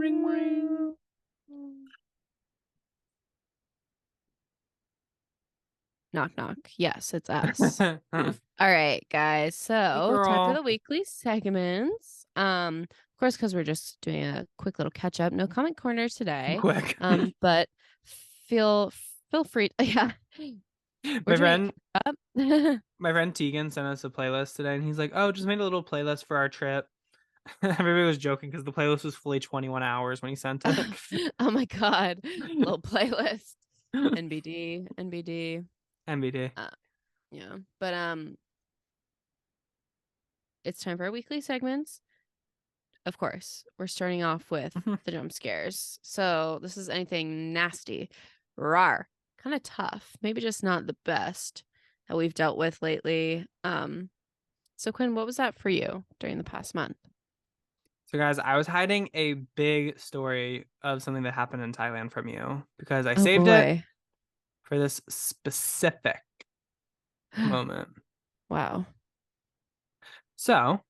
Ring, ring. Knock, knock. Yes, it's us. All right, guys. Hey, So, time for girl. the weekly segments. Of course, because we're just doing a quick little catch up. No comment corner today. Quick. But feel feel free. Yeah, we're My doing friend, a catch up. my friend Tegan sent us a playlist today, and he's like, "Oh, just made a little playlist for our trip." Everybody was joking because the playlist was fully 21 hours when he sent it. Oh my God, little playlist. NBD, NBD. MBD. Uh, yeah, but it's time for our weekly segments. Of course, we're starting off with the jump scares. So this is anything nasty, rar, kind of tough, maybe just not the best that we've dealt with lately. So Quinn, what was that for you during the past month? So, guys, I was hiding a big story of something that happened in Thailand from you because I Oh saved it boy. for this specific moment. Wow. So,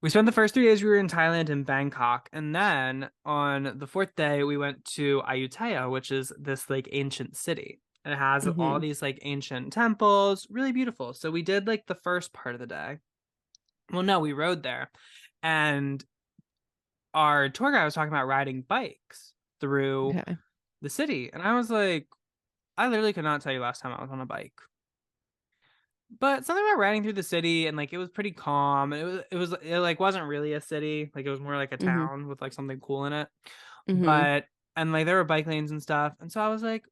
we spent the first 3 days we were in Thailand in Bangkok, and then on the fourth day we went to Ayutthaya, which is this like ancient city. And it has all Mm-hmm. these like ancient temples, really beautiful. So we did like the first part of the day. Well, no, we rode there, and our tour guide was talking about riding bikes through Okay. the city, and I was like, I literally could not tell you last time I was on a bike. But something about riding through the city and like it was pretty calm. And it like wasn't really a city. Like it was more like a Mm-hmm. town with like something cool in it. Mm-hmm. But and like there were bike lanes and stuff. And so I was like,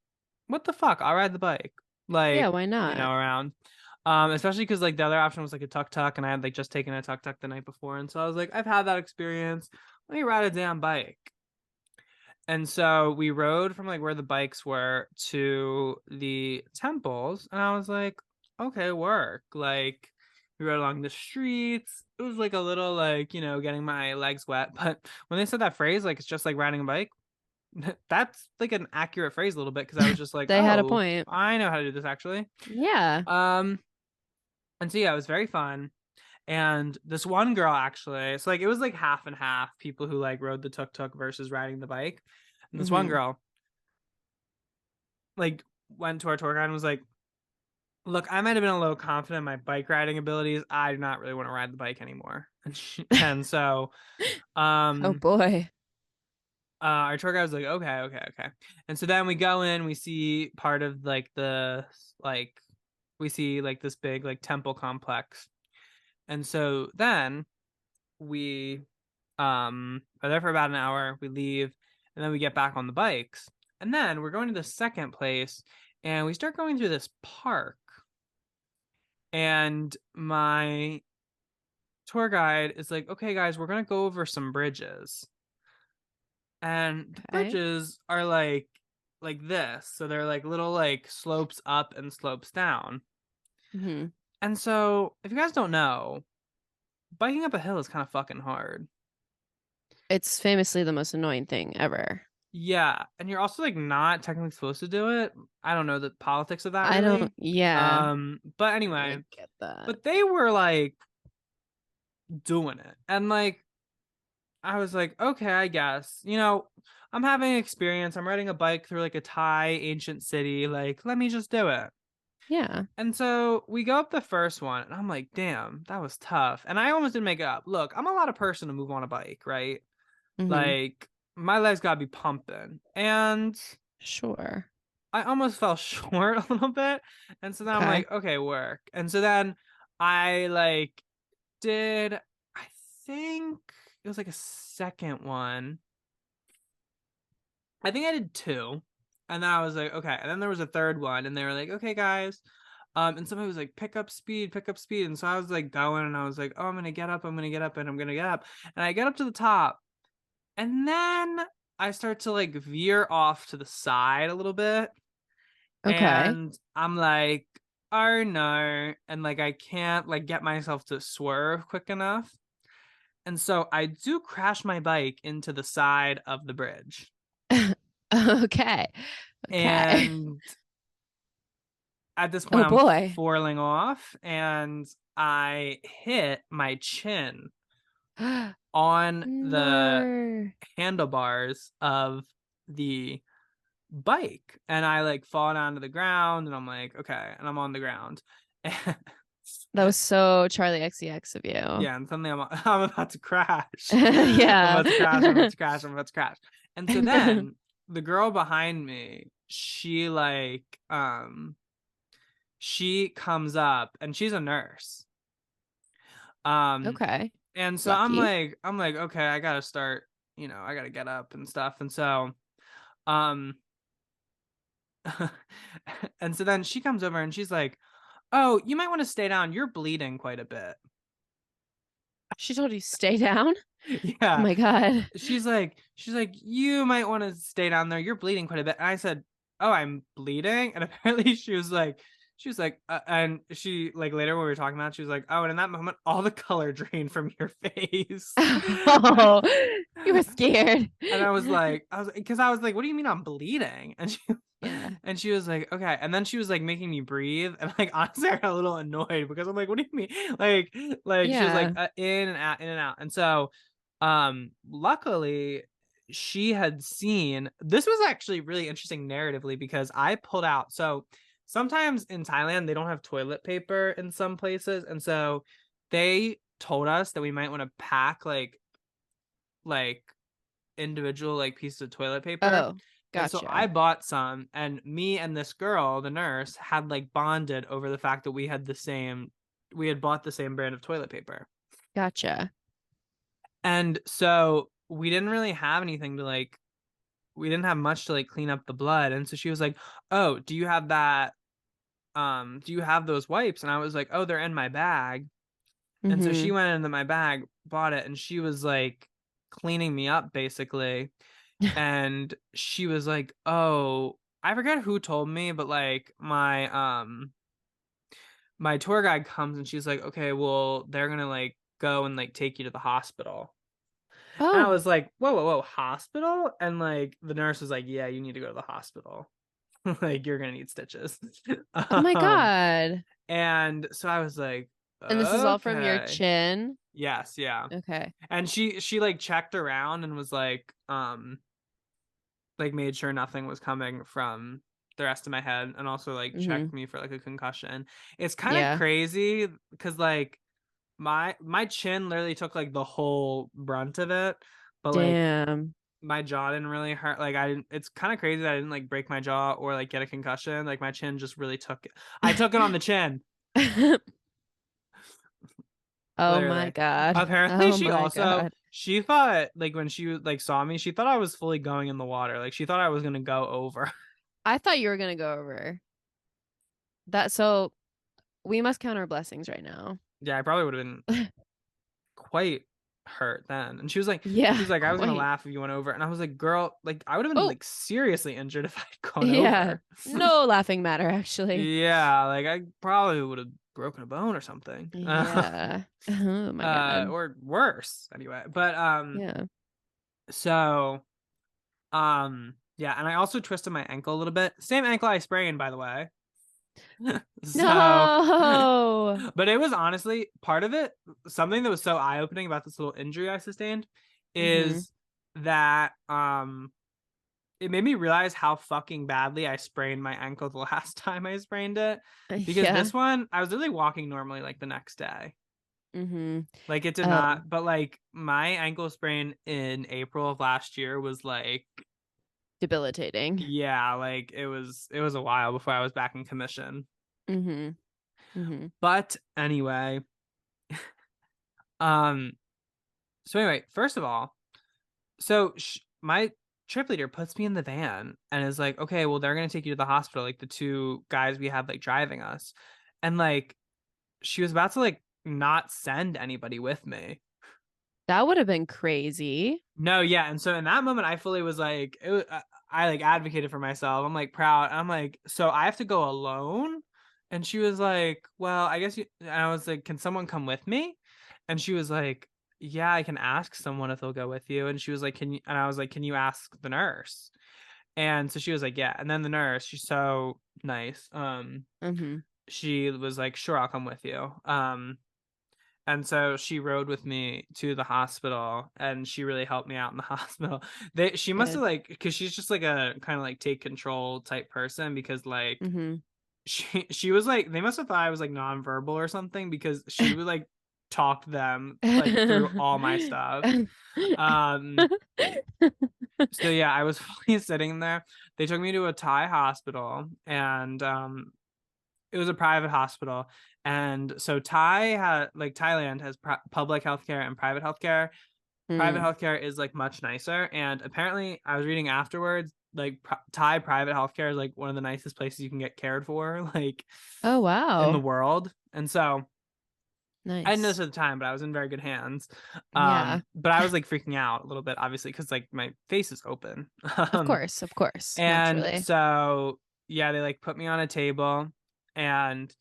what the fuck? I'll ride the bike. Yeah, Like, why not? around. Especially because like the other option was like a tuk tuk and I had like just taken a tuk tuk the night before. And so I was like, I've had that experience. Let me ride a damn bike. And so we rode from like where the bikes were to the temples, and I was like, okay, work. Like we rode along the streets. It was like a little like, getting my legs wet. But when they said that phrase, like it's just like riding a bike, that's like an accurate phrase a little bit because I was just like, They had a oh, point. I know how to do this actually. Yeah. Um, and so yeah, it was very fun. And this one girl actually, it's like it was like half and half people who like rode the tuk tuk versus riding the bike. And this one Mm-hmm. girl like went to our tour guide and was like, "Look, I might have been a little confident in my bike riding abilities. I do not really want to ride the bike anymore." And so, Oh um, boy. our tour guide was like, "Okay, okay, okay." And so then we go in, we see part of like like we see like this big like temple complex, and so then we are there for about an hour. We leave, and then we get back on the bikes, and then we're going to the second place, and we start going through this park. And my tour guide is like, okay, guys, we're going to go over some bridges. And the Okay. bridges are like this. So they're like little like slopes up and slopes down. Mm-hmm. And so if you guys don't know, biking up a hill is kind of fucking hard. It's famously the most annoying thing ever. Yeah, and you're also like not technically supposed to do it. I don't know the politics of that I don't, really. yeah, But I don't anyway, really get that. but they were like doing it. And like I was like, okay, I guess. I'm having experience. I'm riding a bike through like a Thai ancient city. Like, let me just do it. Yeah. And so we go up the first one, and I'm like, damn, that was tough. And I almost didn't make it up. Look, I'm a lot of person to move on a bike, right? Mm-hmm. Like, my legs gotta be pumping. And Sure. I almost fell short a little bit. And so then I'm Okay. like, okay, work. And so then I like did, I think it was like a second one. I think I did two. And then I was like, okay. And then there was a third one, and they were like, okay, guys. And somebody was like, pick up speed, pick up speed. And so I was like going, and I was like, oh, I'm gonna get up, I'm gonna get up, and I'm gonna get up. And I get up to the top, and then I start to like veer off to the side a little bit. Okay. And I'm like, oh no. And like I can't like get myself to swerve quick enough. And so I do crash my bike into the side of the bridge. Okay. Okay. And at this point Oh I'm boy. foiling off and I hit my chin on the No. handlebars of the bike, and I like fall down to the ground, and I'm like, okay, and I'm on the ground. That was so Charlie XCX of you. Yeah, and suddenly I'm about to crash. I'm Yeah. about to crash. I'm about to crash. I'm about to crash. And so then the girl behind me, she comes up, and she's a nurse. Um Okay. and so Lucky. I'm like, okay, I gotta start, I gotta get up and stuff. And so um and so then she comes over and she's like, oh, you might want to stay down. You're bleeding quite a bit. She told you stay down? Oh Yeah. my God. She's like, you might want to stay down there. You're bleeding quite a bit. And I said, oh, I'm bleeding. And apparently she was like, and she like later when we were talking about it, she was like, oh, and in that moment, all the color drained from your face. Oh, you were scared. And because I was like, what do you mean I'm bleeding? And she Yeah. and she was like, okay. And then she was like making me breathe. And like honestly, I got a little annoyed because I'm like, what do you mean? Like she was like Yeah. in and out, in and out. And so luckily she had seen, this was actually really interesting narratively because I pulled out. So sometimes in Thailand they don't have toilet paper in some places. And so they told us that we might want to pack like individual like pieces of toilet paper. Oh, And so I gotcha. bought some, and me and this girl, the nurse, had like bonded over the fact that we had bought the same brand of toilet paper. Gotcha. And so we didn't have much to like clean up the blood. And so she was like, oh, do you have those wipes? And I was like, oh, they're in my bag. And so she Mm-hmm. went into my bag, bought it, and she was like cleaning me up basically. And she was like, oh, I forget who told me, but like my tour guide comes and she's like, okay, well, they're gonna like go and like take you to the hospital. And I Oh, was like, whoa, whoa, whoa, hospital? And like the nurse was like, yeah, you need to go to the hospital. Like you're gonna need stitches. oh my um God. and so I was like, And this is all from your okay. chin? Yes, yeah. Okay. And she like checked around and was like made sure nothing was coming from the rest of my head, and also like Mm-hmm. checked me for like a concussion. It's kind of Yeah. crazy because like my chin literally took like the whole brunt of it, but like Damn. my jaw didn't really hurt. Like I didn't it's kind of crazy that I didn't like break my jaw or like get a concussion. Like my chin just really took it. I took it on the chin. Oh my Literally. God. Apparently Oh my God. she thought like when she like saw me, she thought I was fully going in the water. Like she thought I was gonna go over. I thought you were gonna go over that. So we must count our blessings right now. Yeah, I probably would have been quite hurt then. And she Yeah, was like, I was gonna quite. laugh if you went over. And I was like, girl, like I would have been Oh, like seriously injured if I'd gone yeah. over. No laughing matter, actually. Yeah, like I probably would have broken a bone or something. Yeah. Oh my God. Or worse anyway. But Yeah. so yeah, and I also twisted my ankle a little bit. Same ankle I sprained, by the way. So, No. but it was honestly part of it. Something that was so eye-opening about this little injury I sustained Mm-hmm. is that it made me realize how fucking badly I sprained my ankle the last time I sprained it. Because Yeah. this one, I was literally walking normally like the next day. Mm-hmm. Like it did Oh, not, but like my ankle sprain in April of last year was like, debilitating. yeah, like it was a while before I was back in commission. Mm-hmm. Mm-hmm. But anyway, um so anyway, first of all, my trip leader puts me in the van and is like, okay, well, they're going to take you to the hospital, like the two guys we had like driving us. And like, she was about to like not send anybody with me. That would have been crazy. No, yeah. And so in that moment, I fully was like, I like advocated for myself. I'm like proud. I'm like, so I have to go alone? And she was like, well, I guess you, and I was like, can someone come with me? And she was like, yeah, I can ask someone if they'll go with you. And she was like, can you, and I was like, can you ask the nurse? And so she was like, yeah. And then the nurse, she's so nice. Mm-hmm. She was like, sure, I'll come with you. And so she rode with me to the hospital, and she really helped me out in the hospital. She must have Good. like, because she's just like a kind of like take control type person, because like Mm-hmm. she was like, they must have thought I was like nonverbal or something, because she would like talk them like through all my stuff. Um so yeah, I was fully sitting there. They took me to a Thai hospital, and it was a private hospital. And so Thailand has public healthcare and private healthcare. Private Mm. healthcare is like much nicer, and apparently I was reading afterwards, like Thai private healthcare is like one of the nicest places you can get cared for, like Oh, in the wow. world. And so I didn't know this Nice. at the time, but I was in very good hands. Yeah. But I was like freaking out a little bit, obviously, because like my face is open. um Of course, and naturally. so yeah, they like put me on a table, and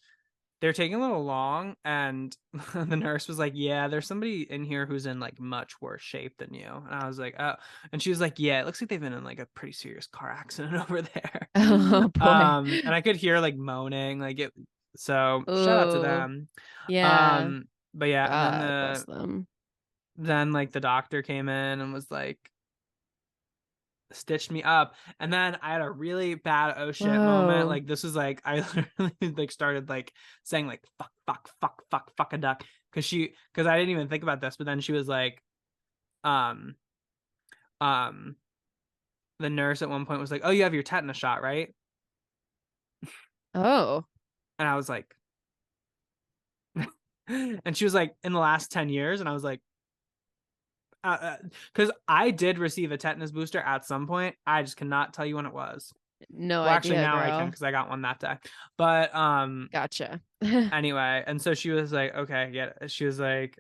they're taking a little long, and the nurse was like, yeah, there's somebody in here who's in like much worse shape than you. And I was like, oh. And she was like, yeah, it looks like they've been in like a pretty serious car accident over there. Oh boy. And I could hear like moaning, like it. So shout out to Oh, them. yeah. But yeah, and then God bless them. like the doctor came in and was like, stitched me up. And then I had a really bad oh shit moment. Whoa. Like this was like, I literally like started like saying like fuck, fuck, fuck, fuck, fuck a duck, because I didn't even think about this. But then she was like, um um the nurse at one point was like, oh, you have your tetanus shot, right? Oh. And I was like, and she was like, in the last 10 years. And I was like, because I did receive a tetanus booster at some point. I just cannot tell you when it was. No Well, actually, idea, now I can, girl. because I got one that day. But Gotcha. anyway, and so she was like, okay, get it. She was like,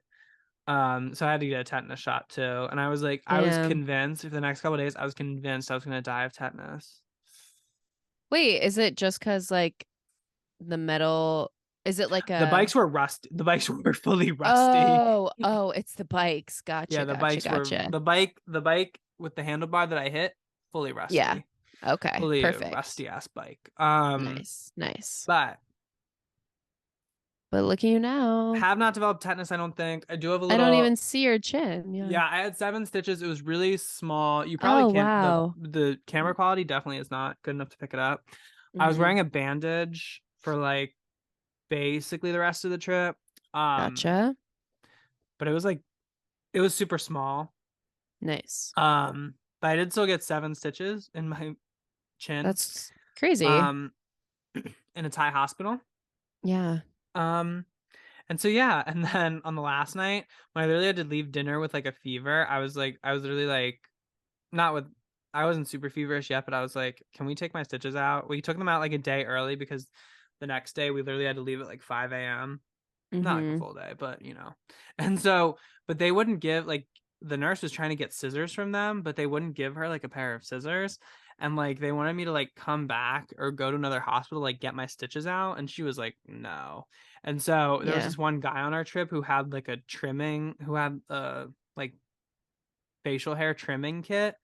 so I had to get a tetanus shot too. And I was like, I was Damn. convinced for the next couple of days, I was convinced I was gonna die of tetanus. Wait, is it just because like the metal? Is it like The a? bikes were rusty. The bikes were fully rusty. Oh, it's the bikes. Yeah, Gotcha, the gotcha, bikes were gotcha. the bike with the handlebar that I hit, fully Yeah. rusty. Okay, Fully perfect. rusty ass bike. Nice, nice. But But look at you now. have not developed tetanus, I don't think. I do have a I don't little. even see your chin. Yeah. Yeah, I had 7 stitches. It was really small. You probably Oh, can't. the wow. The camera quality definitely is not good enough to pick it up. I was Mm-hmm. wearing a bandage for like basically the rest of the trip. Um, Gotcha. but it was like, it was super small. Nice. But I did still get 7 stitches in my chin. That's crazy. Um, in a Thai hospital. Yeah. Um, and so yeah, and then on the last night when I literally had to leave dinner with like a fever, I was literally like, not with, I wasn't super feverish yet, but I was like, can we take my stitches out? We took them out like a day early, because the next day we literally had to leave at like 5 a.m. Not like a Mm-hmm. full day, but you know. And so, but they wouldn't give, like, the nurse was trying to get scissors from them, but they wouldn't give her like a pair of scissors. And like they wanted me to like come back or go to another hospital, like get my stitches out. And she was like, no. And so there was Yeah. this one guy on our trip who had like a trimming, who had like facial hair trimming kit,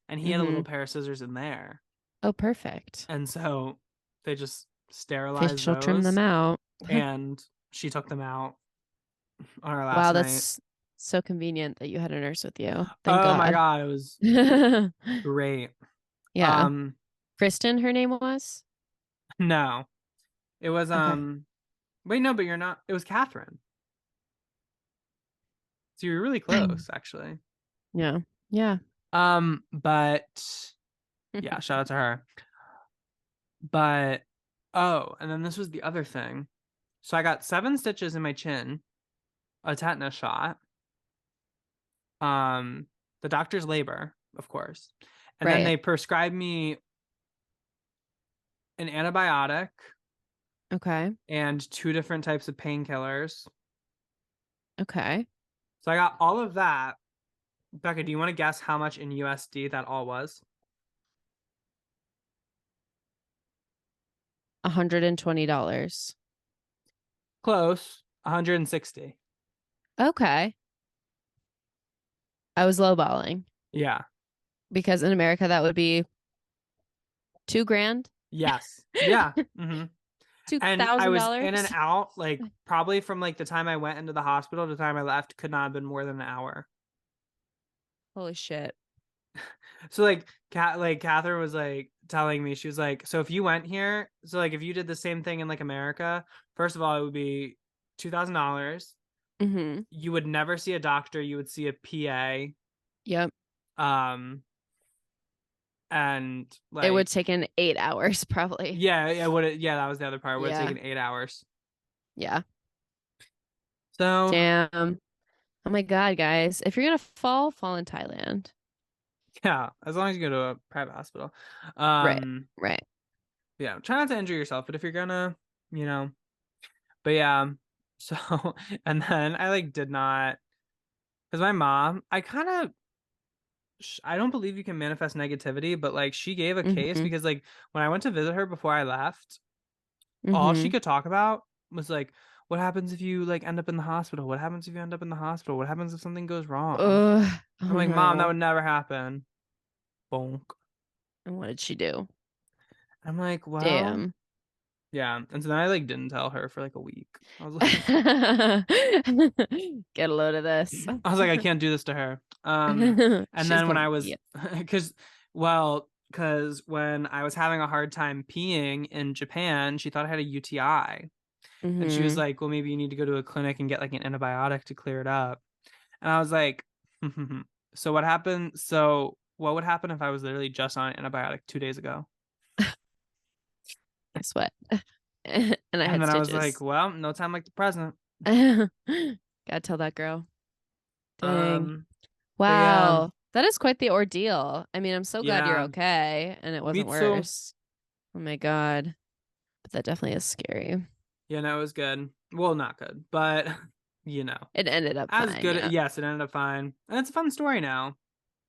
and he had a little Mm-hmm. pair of scissors in there. Oh, perfect. And so they just sterilized Facial trim them those, out. and she took them out on our last Wow, night. that's so convenient that you had a nurse with you. Thank Oh my God. god, it was great. Yeah. Um Kristen, her name was? no. It was Okay. wait, no, but you're not, it was Catherine. So you were really close, actually. Yeah. Yeah. But yeah, shout out to her. But oh, and then this was the other thing. So I got 7 stitches in my chin, a tetanus shot, um, the doctor's labor, of course. And then Right. they prescribed me an antibiotic Okay. and 2 different types of painkillers. Okay. So I got all of that. Becca, do you want to guess how much in USD that all was? $120. Close, 160. Okay. I was lowballing Yeah. because in America that would be 2 grand. Yes. Yeah. And I was in and $2,000. out, like probably from like the time I went into the hospital to the time I left could not have been more than an hour. Holy shit. So like Catherine was like telling me, she was like, so if you went here, so like if you did the same thing in like America, first of all, it would be $2,000. Mm-hmm. You would never see a doctor, you would see a PA. Yep. Um and It would like take an 8 hours probably. yeah, it would yeah, that was the other part. It would have Yeah. taken 8 hours. Yeah. So Damn. Oh my God, guys. If you're gonna fall in Thailand. yeah, as long as you go to a private hospital. Right. Right. Yeah, try not to injure yourself, but if you're gonna, you know, but yeah, so and then I like did not because my mom, I kind of I don't believe you can manifest negativity, but like she gave a case Mm-hmm. because like when I went to visit her before I left, all she Mm-hmm. could talk about was like what happens if you like end up in the hospital? What happens if you end up in the hospital? What happens if something goes wrong? Ugh. I'm Oh like, "Mom, that no. would never happen." Bonk. And what did she do? I'm like, "Well, Damn. yeah." And so then I like didn't tell her for like a week. I was like Get a load of this. I was like, I can't do this to her. And She's then when gonna I was, yeah. because when I was having a hard time peeing in Japan, she thought I had a UTI. And she was Mm-hmm. like, well, maybe you need to go to a clinic and get like an antibiotic to clear it up. And I was like, so what happened? So what would happen if I was literally just on an antibiotic 2 days ago? Guess what? And I And had then I was like, stitches. well, no time like the present. Gotta tell that girl. Dang. Um, but yeah, Wow. That is quite the ordeal. I mean, I'm so glad you're yeah, okay and it me wasn't too. worse. Oh my God. But that definitely is scary. Yeah, no, it was good. Well, not good, but you know. It ended up As fine. good. Yeah. Yes, it ended up fine. And it's a fun story now.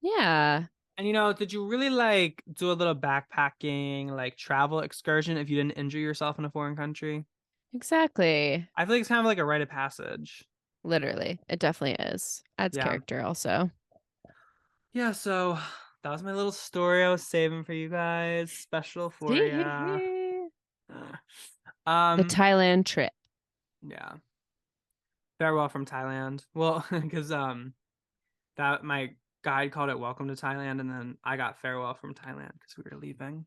Yeah, And did you really like do a little backpacking, like travel excursion if you didn't injure yourself in a foreign country? exactly. I feel like it's kind of like a rite of passage. Literally. It definitely is. Adds Yeah. character also. Yeah, so that was my little story I was saving for you guys. Special for ya. The Um, Thailand trip. yeah. Farewell from Thailand. Well, because that my guide called it Welcome to Thailand, and then I got farewell from Thailand because we were leaving.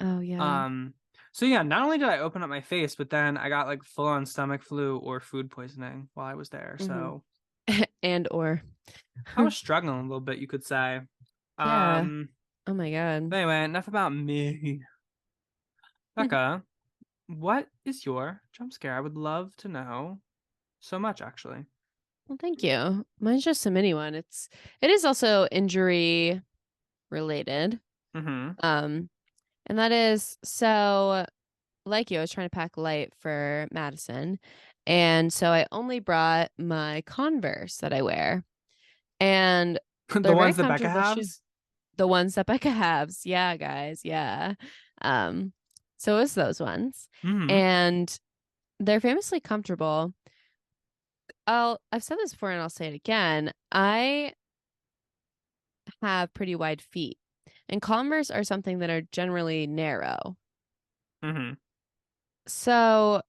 Oh yeah. Um, so yeah, not only did I open up my face, but then I got like full on stomach flu or food poisoning while I was there. Hmm. So And or I was struggling a little bit, you could say. yeah. Um, Oh my God. but anyway, enough about me. Becca, what is your jump scare? I would love to know so much, actually. Well, thank you. Mine's just a mini one. It is also injury related. Mm-hmm. Um, and that is so like you, I was trying to pack light for Madison. And so I only brought my Converse that I wear. And The they're very ones that Becca comfortable shoes. has. The ones that Becca has. Yeah, guys. Yeah. Um, so it was those ones. Mm-hmm. And they're famously comfortable. I've said this before and I'll say it again. I have pretty wide feet. And Converse are something that are generally narrow. Mm-hmm. So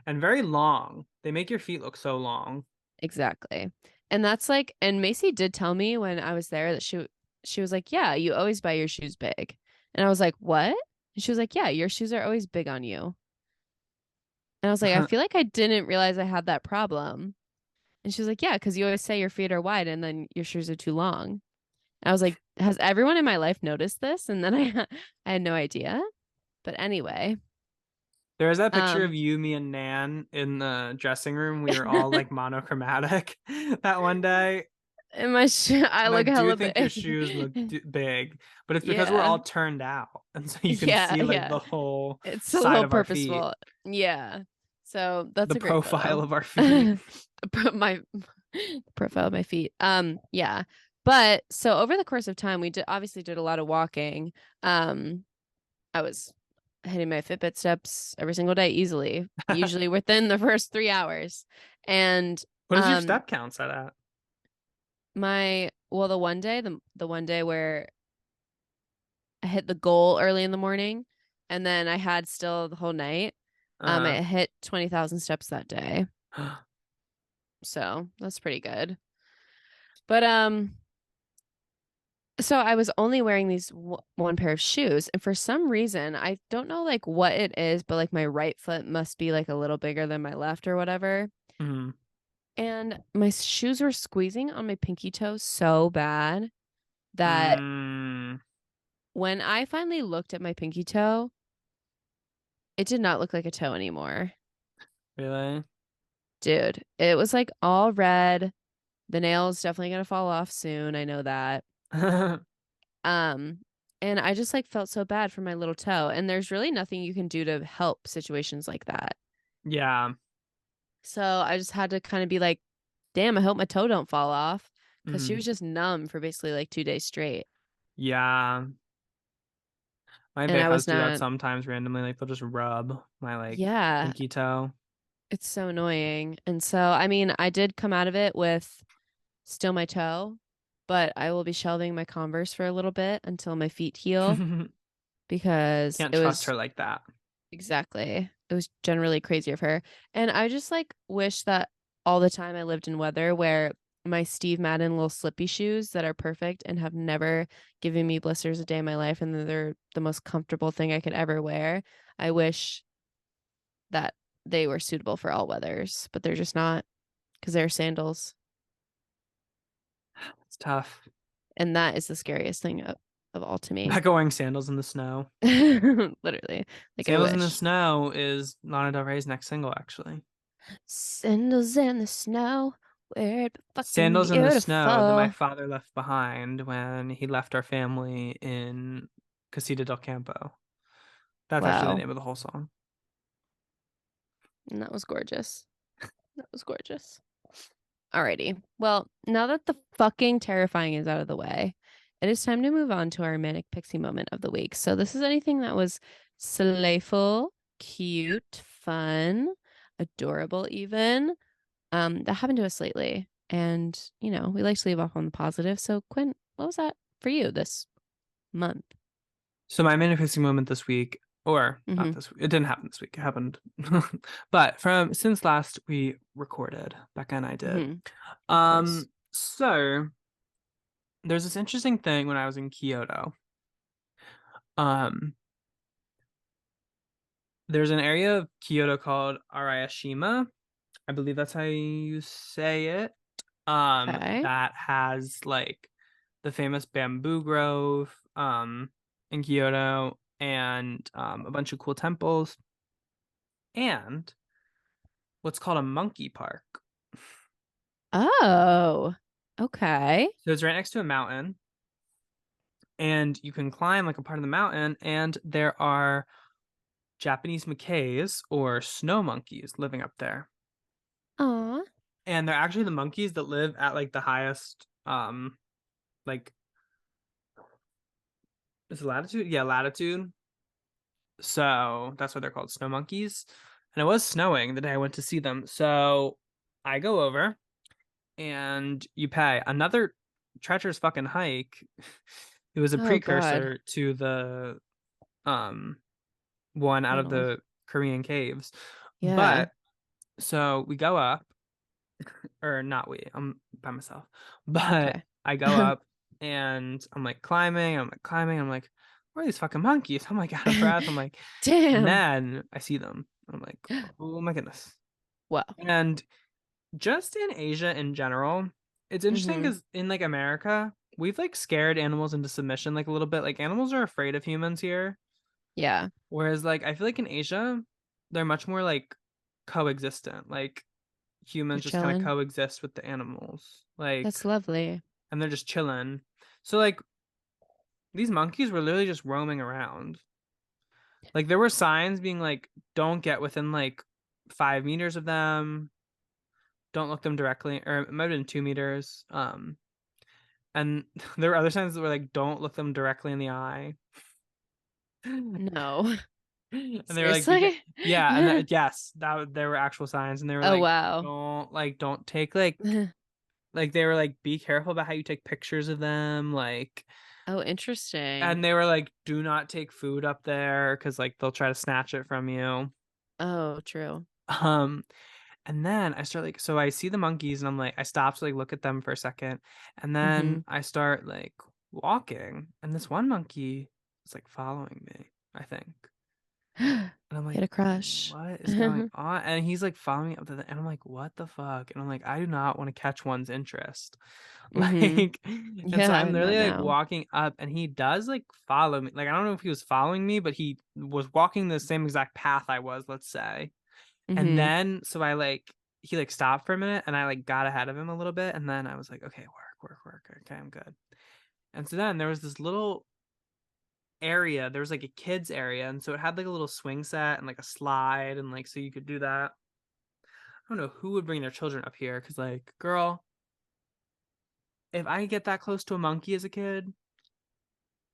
And very long. They make your feet look so long. exactly. And that's like, and Macy did tell me when I was there that she was like, "Yeah, you always buy your shoes big." And I was like, "What?" And she was like, "Yeah, your shoes are always big on you." And I was like, "I feel like I didn't realize I had that problem." And she was like, "Yeah, because you always say your feet are wide and then your shoes are too long." And I was like, "Has everyone in my life noticed this?" And then I had no idea. But anyway, There was that picture of um, you, me, and Nan in the dressing room. We were all like monochromatic that one day. and my I And I look do hella think your big. shoes look big, but it's because we're Yeah. all turned out. And so you can Yeah, see like yeah. the whole It's a side little of our feet, purposeful. Yeah. So that's the a great profile photo. of our feet. My profile of my feet. Yeah. But so over the course of time, we obviously did a lot of walking. I was hitting my Fitbit steps every single day easily, usually within the first 3 hours. And What is your um step count set at? the one day, the one day where I hit the goal early in the morning and then I had still the whole night. Uh-huh. It hit 20,000 steps that day. So that's pretty good. But so I was only wearing these one pair of shoes, and for some reason, I don't know like what it is, but like my right foot must be like a little bigger than my left or whatever. Mhm. And my shoes were squeezing on my pinky toe so bad that Mm, when I finally looked at my pinky toe, it did not look like a toe anymore. really? Dude, it was like all red. The nail's definitely gonna fall off soon. I know that. Um, and I just like felt so bad for my little toe. And there's really nothing you can do to help situations like that. Yeah. So I just had to kind of be like, damn, I hope my toe don't fall off. Cause she Mhm. was just numb for basically like 2 days straight. Yeah. My And I Becas was do that not, sometimes randomly. Like they'll just rub my like yeah, pinky toe. it's so annoying. And so, I mean, I did come out of it with still my toe, but I will be shelving my Converse for a little bit until my feet heal because Can't it trust her was like that. exactly. It was generally crazy of her. And I just like wish that all the time I lived in weather where my Steve Madden little slippy shoes that are perfect and have never given me blisters a day in my life and they're the most comfortable thing I could ever wear. I wish that they were suitable for all weathers, but they're just not because they're sandals. It's tough. And that is the scariest thing of all to me. Becca wearing sandals in the snow. Literally. Like I Sandals in the wish. Snow is Lana Del Rey's next single, actually. Sandals in the snow, where it be fucking Sandals in the Snow that my beautiful. father left behind when he left our family in Casita del Campo. That's actually the Wow. name of the whole song. And that was gorgeous. That was gorgeous. Alrighty. Well, now that the fucking terrifying is out of the way, it is time to move on to our manic pixie moment of the week. So this is anything that was slayful, cute, fun, adorable even, that happened to us lately. And, you know, we like to leave off on the positive. So Quinn, what was that for you this month? So my manifesting moment this week, or not Mm-hmm. this week, it didn't happen this week. It happened, but from since last we recorded, Becca and I did. Mm-hmm. Of course. So there's this interesting thing when I was in Kyoto. Um, there's an area of Kyoto called Arayashima. I believe that's how you say it. Okay. That has like the famous bamboo grove in Kyoto and a bunch of cool temples and what's called a monkey park. Oh, okay. So it's right next to a mountain and you can climb like a part of the mountain and there are Japanese macaques or snow monkeys living up there. Aw. And they're actually the monkeys that live at like the highest like is it latitude? Yeah, latitude. So that's why they're called snow monkeys. And it was snowing the day I went to see them. So I go over and you pay another treacherous fucking hike. It was a Oh God. precursor to the um one out of Tunnel. the Korean caves. Yeah. But so we go up, or not we, I'm by myself. But Okay. I go up and I'm like climbing, I'm like, where are these fucking monkeys? I'm like out of breath. I'm like, and Damn. then I see them. I'm like, oh my goodness. Well. And just in Asia in general, it's interesting Mm-hmm. because in like America, we've like scared animals into submission like a little bit. Like animals are afraid of humans here. Yeah. Whereas like I feel like in Asia, they're much more like coexistent. Like They're humans just kind of chilling. coexist with the animals. Like That's lovely. and they're just chilling. So like these monkeys were literally just roaming around. Like there were signs being like, don't get within like 5 meters of them. Don't look them directly, or it might have been 2 meters. And there were other signs that were like, don't look them directly in the eye. No. And they were like, Seriously? yeah, and that, yes, that there were actual signs, and they were Oh like, wow. don't take like they were like, be careful about how you take pictures of them, like, Oh, interesting. and they were like, do not take food up there because like they'll try to snatch it from you. Oh, true. Um, and then I start like, so I see the monkeys and I'm like, I stop to like look at them for a second. And then Mm-hmm. I start like walking and this one monkey is like following me, I think. And I'm like, Get a crush. what is going on? And he's like following me up to the, and I'm like, what the fuck? And I'm like, I do not want to catch one's interest. Mm-hmm. Like, and so Yeah, I'm not literally like now. walking up and he does like follow me. Like, I don't know if he was following me, but he was walking the same exact path I was, let's say. And Mm-hmm. then, so I like, he like stopped for a minute and I like got ahead of him a little bit. And then I was like, okay, work. Okay, I'm good. And so then there was this little area. There was like a kids area, and so it had like a little swing set and like a slide, and like so you could do that. I don't know who would bring their children up here, because like, girl, if I get that close to a monkey as a kid,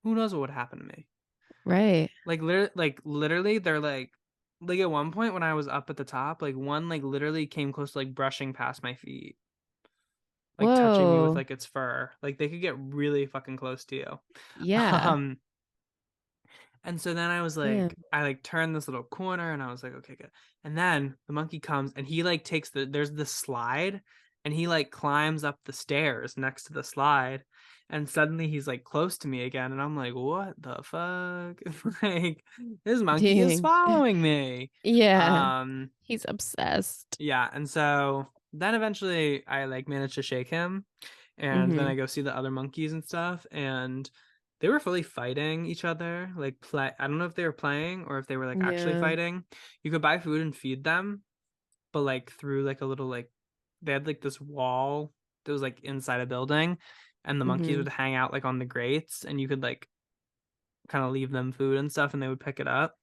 who knows what would happen to me? Right. Like literally, they're like at one point when I was up at the top, like one like literally came close to like brushing past my feet, like touching me with Whoa. like its fur. Like they could get really fucking close to you. Yeah. Um, And so then I was like, Damn. I like turned this little corner and I was like, okay, good. And then the monkey comes and he like takes there's the slide and he like climbs up the stairs next to the slide. And suddenly he's like close to me again. And I'm like, what the fuck? Like, this monkey is Dang. following me. Yeah. Um, He's obsessed. yeah. And so then eventually I like managed to shake him. And then Mm-hmm. I go see the other monkeys and stuff. And they were fully fighting each other, like play. I don't know if they were playing or if they were like actually Yeah. fighting. You could buy food and feed them, but like through like a little like they had like this wall that was like inside a building, and the monkeys Mm-hmm. would hang out like on the grates, and you could like kind of leave them food and stuff, and they would pick it up.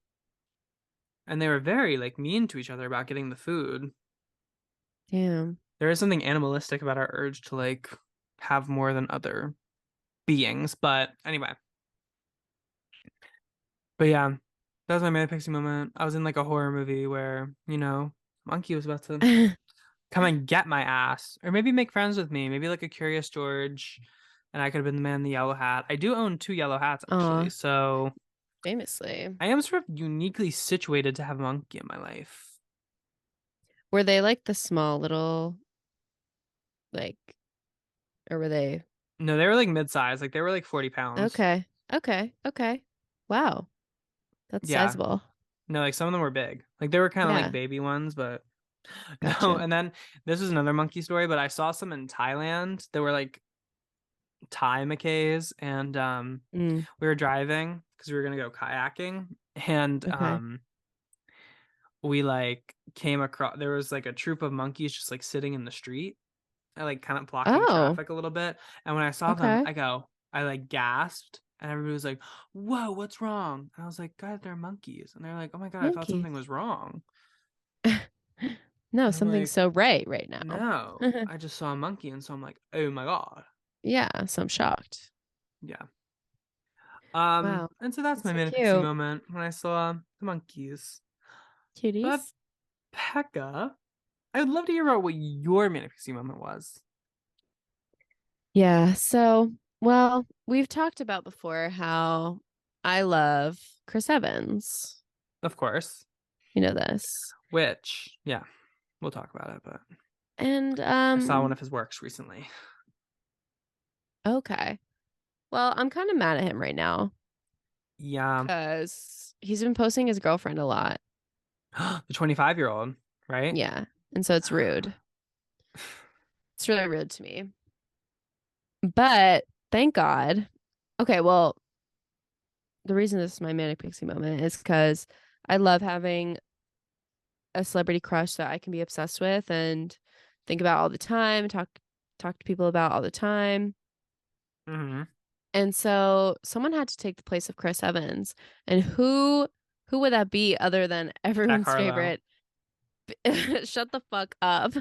And they were very like mean to each other about getting the food. Damn. There is something animalistic about our urge to like have more than other beings, but anyway. But yeah, that was my Manic Pixie moment. I was in like a horror movie where, monkey was about to come and get my ass. Or maybe make friends with me. Maybe like a Curious George. And I could have been the man in the yellow hat. I do own two yellow hats actually. Aw, So famously. I am sort of uniquely situated to have a monkey in my life. Were they like the small little, like, or were they? No, they were like mid-size. Like they were like 40 pounds. Okay. Okay. Okay. Wow. That's Yeah. sizable. No, like some of them were big. Like they were kind of like Yeah. baby ones, but no. Gotcha. And then this was another monkey story, but I saw some in Thailand that were like Thai McKays, and Mm, we were driving because we were gonna go kayaking, and okay. we like came across there was like a troop of monkeys just like sitting in the street, like kind of blocking Oh, traffic a little bit. And when I saw them, okay. I like gasped, and everybody was like, "Whoa, what's wrong?" And I was like, "God, they're monkeys," and they're like, "Oh my God, I thought something Monkeys. was wrong." No, And I'm something's like, so right now. "No, I just saw a monkey," and so I'm like, "Oh my God." Yeah, so I'm shocked. Yeah. Wow. And so that's That's my so Manic Pixie cute. moment when I saw the monkeys. But Cuties. Pekka, I would love to hear about what your Manic Pixie moment was. Yeah, so, well, we've talked about before how I love Chris Evans. Of course. You know this. Which, yeah, we'll talk about it, but And I saw one of his works recently. okay. Well, I'm kind of mad at him right now Yeah. because he's been posting his girlfriend a lot. The 25-year-old, right? Yeah. And so it's rude. It's really rude to me. But thank God. Okay, well, the reason this is my manic pixie moment is because I love having a celebrity crush that I can be obsessed with and think about all the time, talk to people about all the time. Mm-hmm. And so someone had to take the place of Chris Evans. And who would that be other than Jack everyone's Harlow. favorite? Shut the fuck up.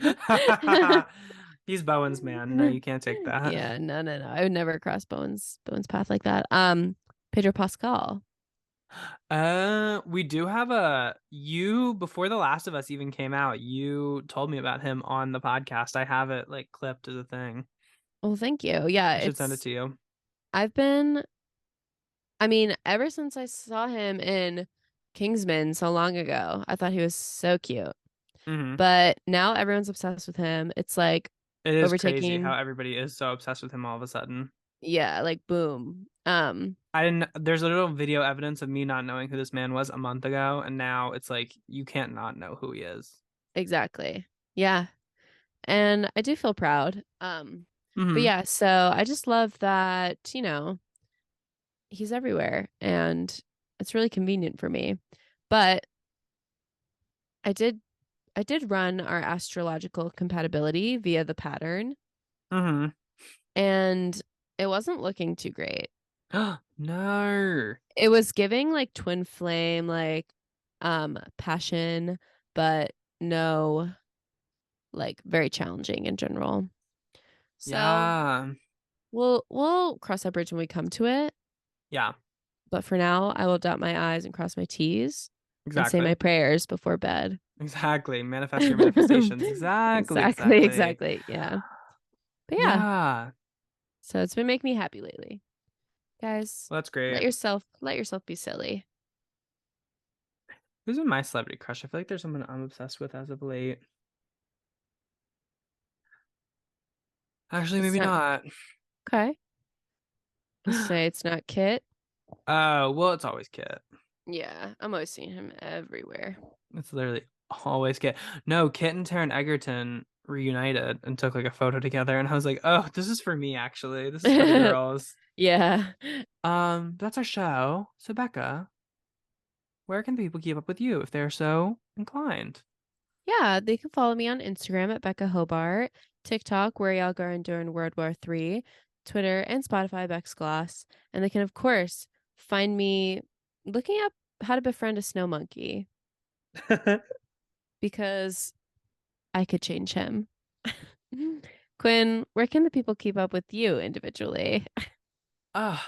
He's Bowen's man. No, you can't take that. Yeah, no. I would never cross Bowen's path like that. Pedro Pascal. We do have a you before The Last of Us even came out, you told me about him on the podcast. I have it like clipped as a thing. Well, thank you. Yeah, I should send it it's to you. I've been I mean, ever since I saw him in Kingsman so long ago. I thought he was so cute. Mm-hmm. But now everyone's obsessed with him. It's like It is crazy how overtaking. everybody is so obsessed with him all of a sudden. Yeah, like boom. I didn't. There's a little video evidence of me not knowing who this man was a month ago, and now it's like you can't not know who he is. Exactly. Yeah. And I do feel proud. But Mm-hmm. yeah, so I just love that, he's everywhere and it's really convenient for me. But I did I did run our astrological compatibility via the pattern Mm-hmm. and it wasn't looking too great. No. It was giving like twin flame, like passion, but no, like very challenging in general. So Yeah. we'll cross that bridge when we come to it. Yeah. But for now, I will dot my I's and cross my T's and say my Exactly. prayers before bed. Exactly. Manifest your manifestations. Exactly. Exactly, Exactly. exactly. Yeah. But yeah, Yeah. so it's been making me happy lately. Guys, Well, that's great. let yourself be silly. Who's been my celebrity crush? I feel like there's someone I'm obsessed with as of late. Actually, It's maybe not not. okay. You say it's not Kit. Well, it's always Kit. Yeah, I'm always seeing him everywhere. It's literally always Kit. No, Kit and Taron Egerton reunited and took like a photo together, and I was like, oh, this is for me, actually. This is for the girls. Yeah. That's our show. So, Becca, where can people keep up with you if they're so inclined? Yeah, they can follow me on Instagram at Becca Hobart, TikTok, where y'all going during World War III, Twitter, and Spotify, Bex Gloss. And they can, of course, find me looking up how to befriend a snow monkey because I could change him. Quinn, where can the people keep up with you individually? Ah,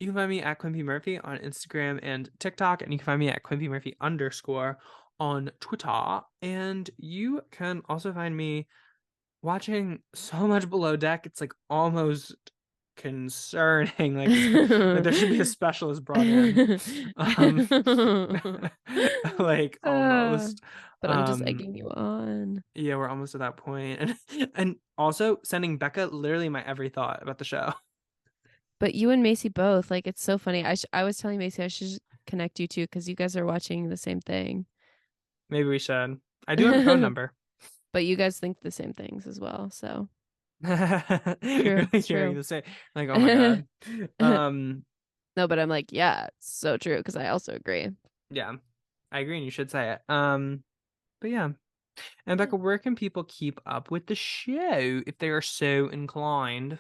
you can find me at Quimby Murphy on Instagram and TikTok, and you can find me at Quimby Murphy underscore on Twitter. And you can also find me watching so much Below Deck. It's like almost concerning. Like there should be a specialist brought in. Um, like Uh, almost. but I'm just Um, egging you on. yeah, we're almost at that point. And also sending Becca literally my every thought about the show. But you and Macy both, like it's so funny. I was telling Macy I should just connect you two because you guys are watching the same thing. Maybe we should. I do have her phone number. But you guys think the same things as well. So You're true. like It's hearing true. the same, like, oh my God. Um, No, but I'm like, yeah, it's so true because I also agree. yeah, I agree, and you should say it. But yeah. And Yeah. Becca, where can people keep up with the show if they are so inclined?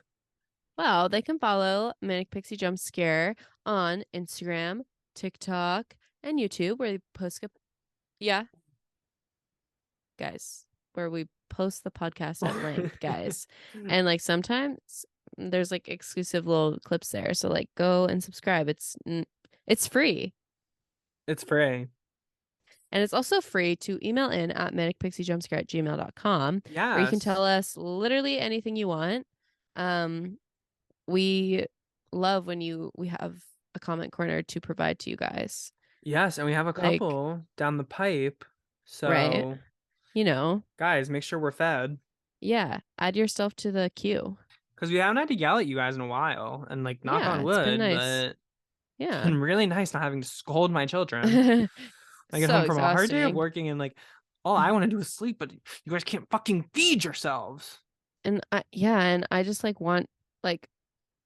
Well, they can follow Manic Pixie Jump Scare on Instagram, TikTok, and YouTube where they post yeah, guys, where we post the podcast at length, guys. And like sometimes there's like exclusive little clips there. So like go and subscribe. It's free. It's free. And it's also free to email in at manicpixiejumpscare@gmail.com where you can tell Yes. us literally anything you want. We love when we have a comment corner to provide to you guys. Yes, and we have a Like, couple down the pipe. right? So, You know, guys, make sure we're fed. yeah, add yourself to the queue. Because we haven't had to yell at you guys in a while. And, like, knock Yeah, on it's been wood, nice. but it's Yeah. been really nice not having to scold my children. I get So home from a hard day of exhausting. working and, like, all I want to do is sleep, but you guys can't fucking feed yourselves. And I just like want like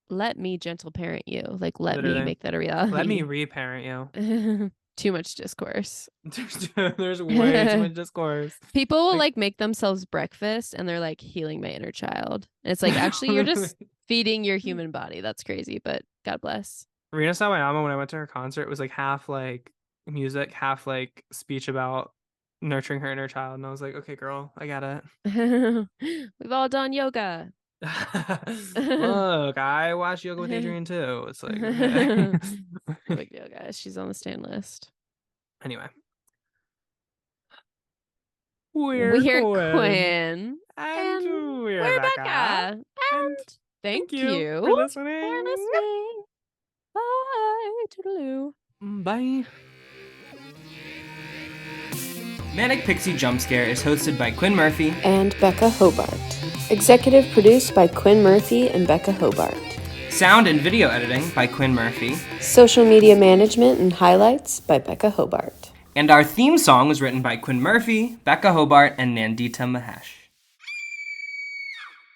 let me gentle parent you. Like let me Literally. make that a Let me reality. reparent you. Too much discourse. There's way too much discourse. People will Like, like make themselves breakfast and they're like healing my inner child. And it's like actually you're just feeding your human body. That's crazy, but God bless. Rena Sawayama, when I went to her concert, was like half like music, half like speech about nurturing her inner child. And I was like, okay, girl, I got it. We've all done yoga. Look, I watch Yoga with Adrian too. It's like, okay. No big deal, guys. She's on the stand list. Anyway, we're We're Quinn. Quinn. And And we're we're Becca. Becca. And And thank thank you for you for listening. listening. Bye. Toodaloo. Bye. Manic Pixie Jump Scare is hosted by Quinn Murphy and Becca Hobart. Executive produced by Quinn Murphy and Becca Hobart. Sound and video editing by Quinn Murphy. Social media management and highlights by Becca Hobart. And our theme song was written by Quinn Murphy, Becca Hobart, and Nandita Mahesh.